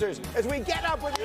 As we get up with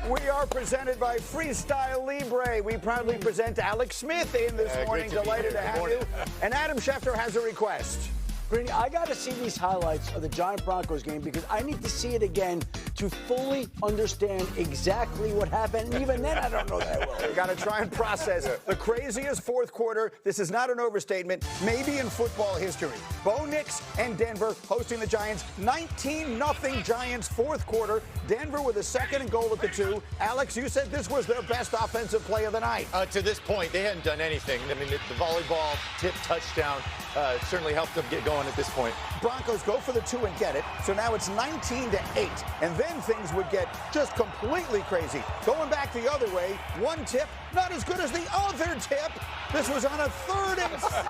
we are presented by Freestyle Libre. We proudly present Alex Smith in this morning. Delighted to have you. And Adam Schefter has a request. Greeny, I got to see these highlights of the Giants-Broncos game because I need to see it again to fully understand exactly what happened. And even then, I don't know that well. We got to try and process the craziest fourth quarter. This is not an overstatement, maybe in football history. Bo Nix and Denver hosting the Giants. 19-0 Giants fourth quarter. Denver with a second and goal at the 2. Alex, you said this was their best offensive play of the night. To this point, they hadn't done anything. I mean, the volleyball tip touchdown certainly helped them get going at this point. Broncos go for the 2 and get it. So now it's 19-8. And then things would get just completely crazy. Going back the other way, one tip, not as good as the other tip. This was on a 3rd and 7.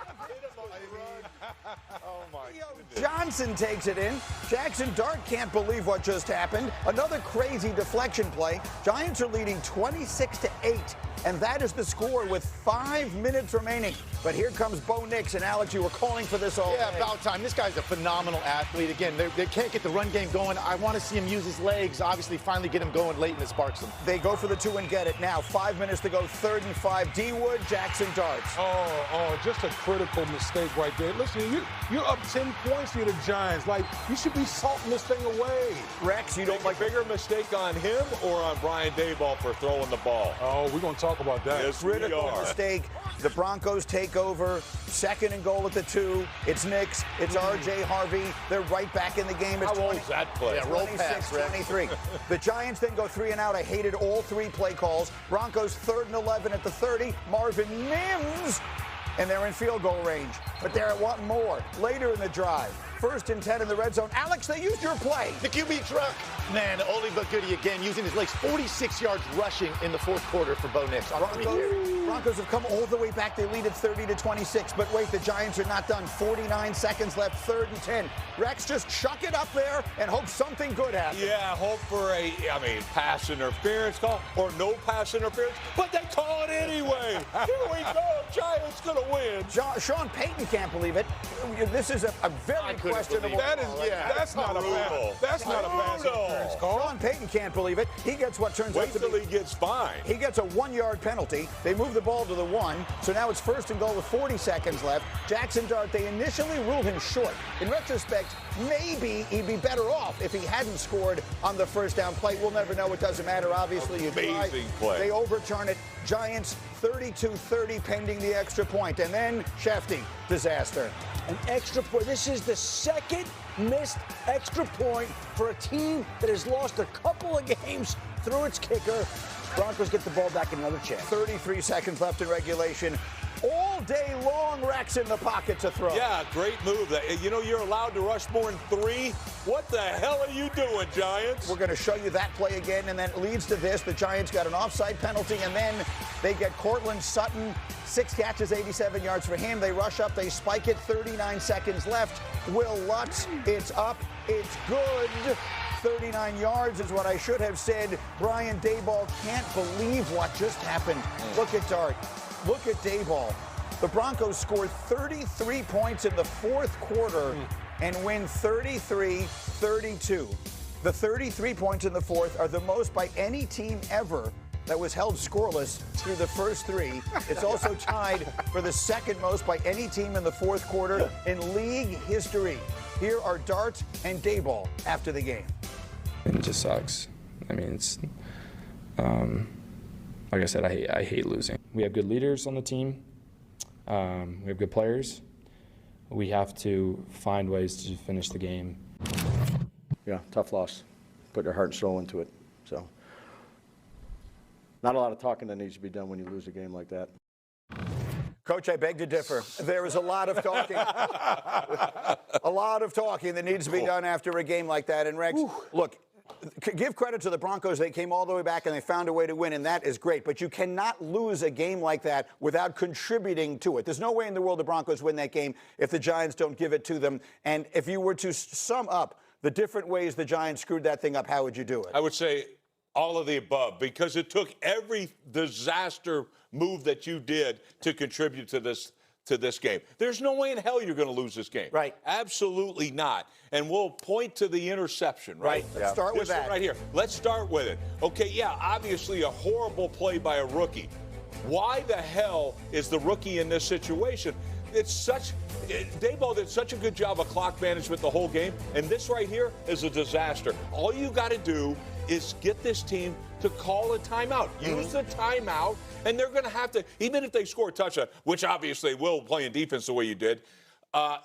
Oh, my goodness. Johnson takes it in. Jackson Dart can't believe what just happened. Another crazy deflection play. Giants are leading 26-8. And that is the score with 5 minutes remaining. But here comes Bo Nix. And Alex, you were calling for this all day. About time. This guy's a phenomenal athlete. Again, they can't get the run game going. I want to see him use his legs. Obviously, finally get him going late, and it sparks them. They go for the 2 and get it. Now 5 minutes to go. 3rd and 5. D-Wood, Jackson Darts. Just a critical mistake right there. Listen, you're up 10 points here, the Giants. Like, you should be salting this thing away. Rex, you don't like a bigger mistake on him or on Brian Daboll for throwing the ball? Oh, we're going to talk about that. Yes, critical mistake. The Broncos take over. 2nd and goal at the 2. It's Nix. It's R.J. Harvey. They're right back in the game. It's How old is that play? Yeah, roll pass, 26-23. The Giants then go 3 and out. I hated all 3 play calls. Broncos 3rd and 11 at the 30. Marvin Mims. And they're in field goal range. But they're wanting more. Later in the drive. 1st and 10 in the red zone. Alex, they used your play. The QB truck. Man, Oli Goody again using his legs. 46 yards rushing in the fourth quarter for Bo Nix. Broncos have come all the way back. They lead at 30-26. But wait, the Giants are not done. 49 seconds left. 3rd and 10. Rex, just chuck it up there and hope something good happens. Yeah, hope for pass interference call or no pass interference. But they call it anyway. Here we go. Giants going to win. Sean Payton can't believe it. This is a very questionable. That's not a pass interference call. Sean Payton can't believe it. He gets what turns out to be. Wait till he gets fined. He gets a 1-yard penalty. They move the ball to the 1. So now it's 1st and goal with 40 seconds left. Jackson Dart, they initially ruled him short. In retrospect, maybe he'd be better off if he hadn't scored on the 1st down play. We'll never know. It doesn't matter. Obviously, amazing play. They overturn it. Giants 32-30 pending the extra point. And then Shefty, disaster. An extra point. This is the 2nd missed extra point for a team that has lost a couple of games through its kicker. Broncos get the ball back in another chance. 33 seconds left in regulation. All day long, Rex in the pocket to throw. Yeah, great move. You're allowed to rush more than 3. What the hell are you doing, Giants? We're going to show you that play again, and then it leads to this. The Giants got an offside penalty, and then they get Cortland Sutton. 6 catches, 87 yards for him. They rush up, they spike it, 39 seconds left. Will Lutz, it's up, it's good. 39 yards is what I should have said. Brian Daboll can't believe what just happened. Look at Dart. Look at Daboll. The Broncos scored 33 points in the 4th quarter and win 33-32. The 33 points in the 4th are the most by any team ever that was held scoreless through the first 3. It's also tied for the 2nd most by any team in the 4th quarter in league history. Here are Dart and Daboll after the game. It just sucks. I mean, it's like I said, I hate losing. We have good leaders on the team. We have good players. We have to find ways to finish the game. Yeah, tough loss. Put your heart and soul into it. So, not a lot of talking that needs to be done when you lose a game like that. Coach, I beg to differ. There is a lot of talking. A lot of talking that needs to be done after a game like that. And Rex, look, give credit to the Broncos. They came all the way back and they found a way to win, and that is great. But you cannot lose a game like that without contributing to it. There's no way in the world the Broncos win that game if the Giants don't give it to them. And if you were to sum up the different ways the Giants screwed that thing up, how would you do it? I would say all of the above, because it took every disaster move that you did to contribute to this to this game. There's no way in hell you're going to lose this game. Right. Absolutely not. And we'll point to the interception, right? Let's start with that. Right here. Let's start with it. Okay, yeah, obviously a horrible play by a rookie. Why the hell is the rookie in this situation? Daboll did such a good job of clock management the whole game, and this right here is a disaster. All you got to do is get this team to call a timeout. Use the timeout, and they're going to have to, even if they score a touchdown, which obviously will playing defense the way you did,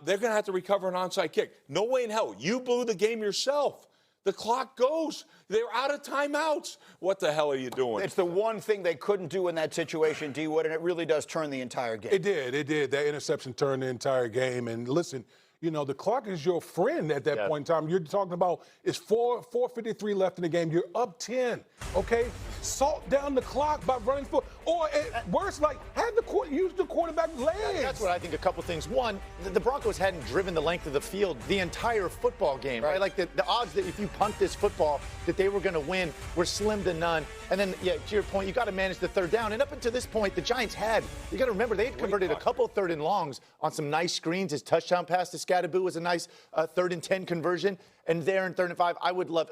they're going to have to recover an onside kick. No way in hell. You blew the game yourself. The clock goes. They're out of timeouts. What the hell are you doing? It's the one thing they couldn't do in that situation, D. Wood, and it really does turn the entire game. It did. That interception turned the entire game. And listen, you know, the clock is your friend at that point in time. You're talking about it's 4:53 left in the game. You're up 10, okay? Salt down the clock by running for, or worse, like, use the quarterback legs. That's what I think. A couple things. One, the Broncos hadn't driven the length of the field the entire football game, right? Like the odds that if you punt this football that they were going to win were slim to none. And then, yeah, to your point, you got to manage the third down. And up until this point, the Giants you got to remember, they had converted a couple third and longs on some nice screens. His touchdown pass to Scadaboo was a nice 3rd and 10 conversion. And there in 3rd and 5, I would love,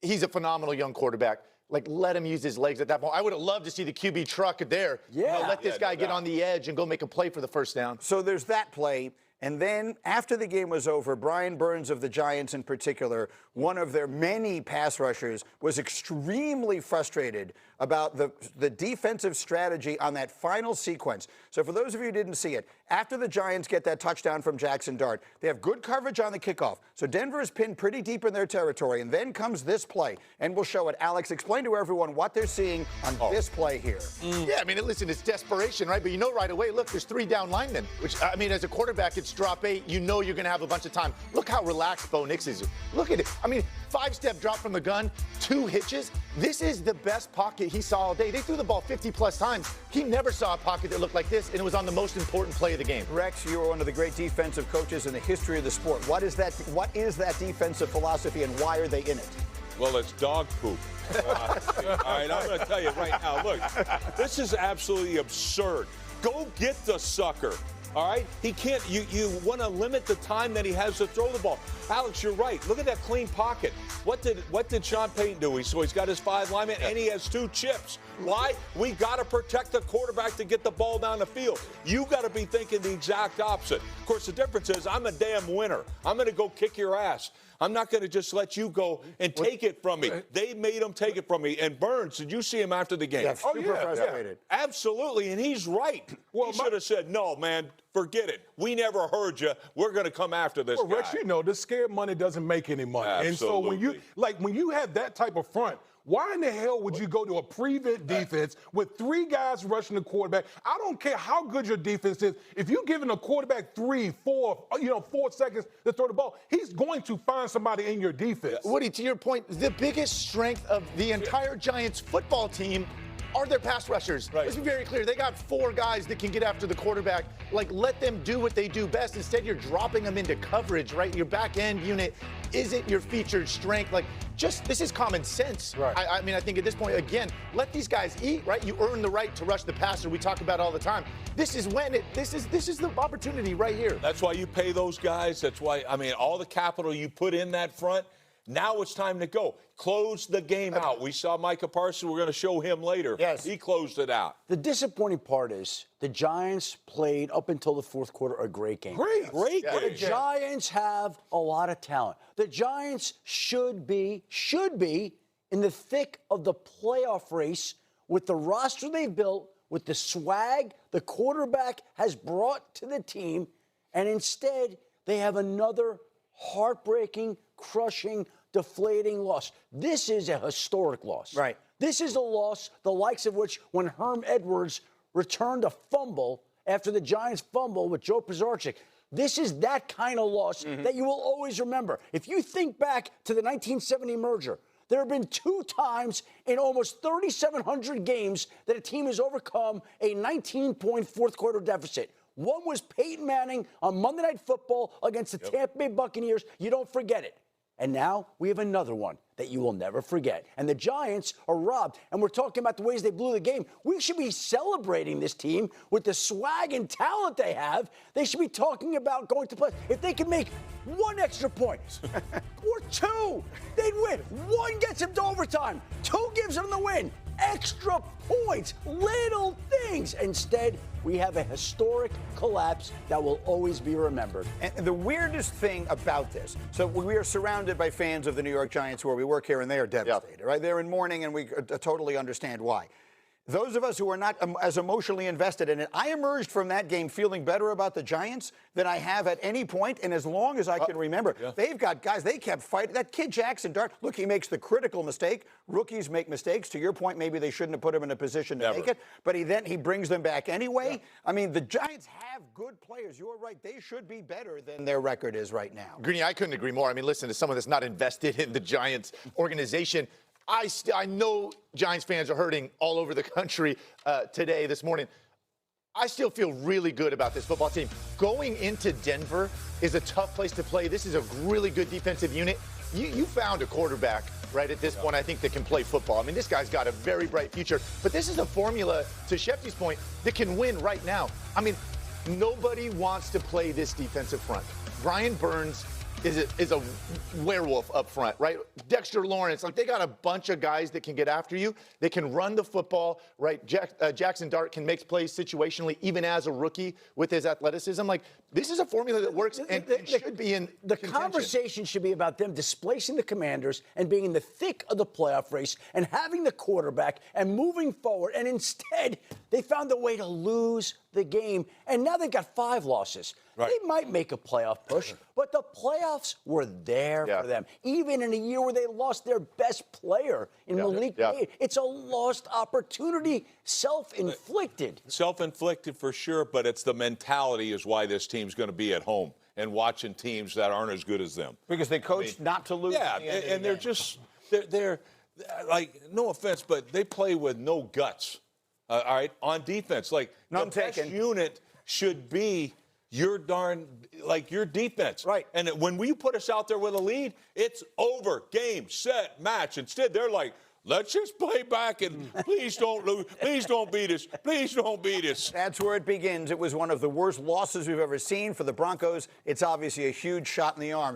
he's a phenomenal young quarterback. Like, let him use his legs at that point. I would have loved to see the QB truck there. Yeah. Let this guy get on the edge and go make a play for the first down. So there's that play. And then after the game was over, Brian Burns of the Giants in particular, one of their many pass rushers, was extremely frustrated about the defensive strategy on that final sequence. So for those of you who didn't see it, after the Giants get that touchdown from Jackson Dart, they have good coverage on the kickoff. So Denver is pinned pretty deep in their territory. And then comes this play. And we'll show it. Alex, explain to everyone what they're seeing on this play here. Yeah, I mean, listen, it's desperation, right? But you know right away, look, there's 3 down linemen, which, I mean, as a quarterback, it's drop 8. You know you're going to have a bunch of time. Look how relaxed Bo Nix is. Look at it. I mean, 5-step drop from the gun, 2 hitches. This is the best pocket he saw all day. They threw the ball 50-plus times. He never saw a pocket that looked like this, and it was on the most important play of the game. Rex, you are one of the great defensive coaches in the history of the sport. What is that defensive philosophy, and why are they in it? Well, it's dog poop. All right, I'm going to tell you right now. Look, this is absolutely absurd. Go get the sucker. All right? He can't. You want to limit the time that he has to throw the ball. Alex, you're right. Look at that clean pocket. What did Sean Payton do? So he's got his 5 linemen, and he has 2 chips. Why? We got to protect the quarterback to get the ball down the field. You got to be thinking the exact opposite. Of course, the difference is I'm a damn winner. I'm going to go kick your ass. I'm not going to just let you go and take it from me. They made him take it from me. And Burns, did you see him after the game? Yeah, super frustrated. Yeah. Absolutely, and he's right. Well, he should have said, no, man, forget it. We never heard you. We're going to come after this guy. Rex, you know, the scared money doesn't make any money. Absolutely. And so when you have that type of front, why in the hell would you go to a prevent defense with 3 guys rushing the quarterback? I don't care how good your defense is. If you're giving a quarterback 3, 4 seconds to throw the ball, he's going to find somebody in your defense. Woody, to your point, the biggest strength of the entire Giants football team are their pass rushers. Right. Let's be very clear. They got 4 guys that can get after the quarterback. Like, let them do what they do best. Instead, you're dropping them into coverage, right? Your back end unit isn't your featured strength. Like, this is common sense. Right. I mean, I think at this point, again, let these guys eat, right? You earn the right to rush the passer. We talk about all the time. This is the opportunity right here. That's why you pay those guys. That's why, I mean, all the capital you put in that front. Now it's time to go. Close the game out. We saw Micah Parsons. We're going to show him later. Yes. He closed it out. The disappointing part is the Giants played up until the 4th quarter a great game. Great game. The Giants have a lot of talent. The Giants should be in the thick of the playoff race with the roster they've built, with the swag the quarterback has brought to the team, and instead they have another heartbreaking, crushing, deflating loss. This is a historic loss. Right. This is a loss, the likes of which when Herm Edwards returned a fumble after the Giants fumble with Joe Pisarcik. This is that kind of loss that you will always remember. If you think back to the 1970 merger, there have been 2 times in almost 3,700 games that a team has overcome a 19-point 4th quarter deficit. One was Peyton Manning on Monday Night Football against the Tampa Bay Buccaneers. You don't forget it. And now we have another one that you will never forget. And the Giants are robbed. And we're talking about the ways they blew the game. We should be celebrating this team with the swag and talent they have. They should be talking about going to play. If they can make one extra point or two, they'd win. One gets them to overtime. Two gives them the win. Extra points, little things. Instead, we have a historic collapse that will always be remembered. And the weirdest thing about this, so we are surrounded by fans of the New York Giants where we work here, and they are devastated, right? They're in mourning, and we totally understand why. Those of us who are not as emotionally invested in it, I emerged from that game feeling better about the Giants than I have at any point, and as long as I can remember. Yeah. They've got guys, they kept fighting. That kid Jackson Dart, look, he makes the critical mistake. Rookies make mistakes. To your point, maybe they shouldn't have put him in a position to make it, but he brings them back anyway. Yeah. I mean, the Giants have good players. You're right. They should be better than their record is right now. Greeny, I couldn't agree more. I mean, listen, as someone that's not invested in the Giants organization, I know Giants fans are hurting all over the country this morning. I still feel really good about this football team. Going into Denver is a tough place to play. This is a really good defensive unit. You found a quarterback, right, at this point, I think, that can play football. I mean, this guy's got a very bright future. But this is a formula, to Shefty's point, that can win right now. I mean, nobody wants to play this defensive front. Brian Burns is a werewolf up front, right? Dexter Lawrence, like, they got a bunch of guys that can get after you. They can run the football, right? Jackson Dart can make plays situationally, even as a rookie with his athleticism. Like, this is a formula that works and should be in the contention. Conversation should be about them displacing the Commanders and being in the thick of the playoff race and having the quarterback and moving forward. And instead, they found a way to lose the game. And now they've got 5 losses. Right. They might make a playoff push, but the playoffs were there for them. Even in a year where they lost their best player in Malik Reed. It's a lost opportunity, self-inflicted. Self-inflicted for sure, but it's the mentality is why this team's going to be at home and watching teams that aren't as good as them. Because they coached not to lose. Yeah, and they're just, they're like, no offense, but they play with no guts, all right, on defense. Like, the best unit should be your defense. Right. And when you put us out there with a lead, it's over. Game, set, match. Instead, they're like, let's just play back and please don't lose. Please don't beat us. Please don't beat us. That's where it begins. It was one of the worst losses we've ever seen for the Broncos. It's obviously a huge shot in the arm.